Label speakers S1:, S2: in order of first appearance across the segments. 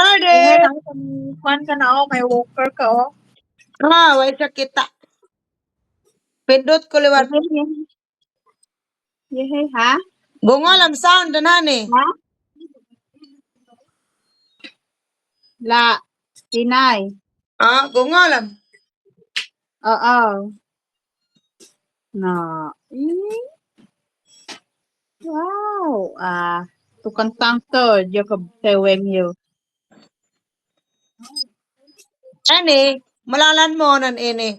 S1: Ade.
S2: Kuan ka na may walker ka
S1: Way sa kita. Pindot ko liwat.
S2: Yehe, ha?
S1: Bungolam sound danani.
S2: Ha? La, Tinay.
S1: Bungolam.
S2: Oo. Na. Wow. Tukang tangto, Jacob Teweng yo.
S1: Ani, malalan mo nan ini.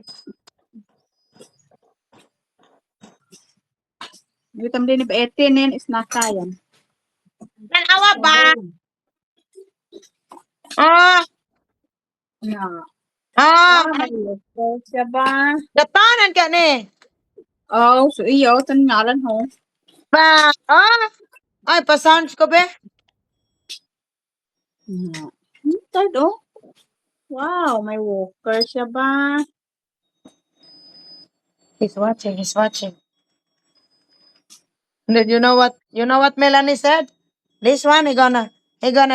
S2: Gutom din ba 18 is not kaya.
S1: Nan awa ba?
S2: Na.
S1: Ay,
S2: Siya ba?
S1: datanan ka ni.
S2: Oh, so iyo, tan ngalan ho.
S1: Ba, ay, pa-sounds ko be.
S2: Third, oh. Wow, may walker siya ba?
S1: He's watching. And then you know what Melanie said? This one he gonna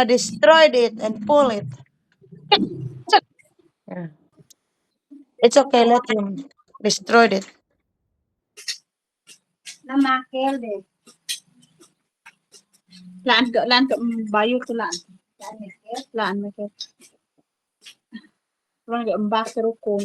S1: destroy it and pull it. Yeah. It's okay, let him destroy it.
S2: Namakel de. Laan ka bayo to laan. Laan me ke. Rang ambassador ko.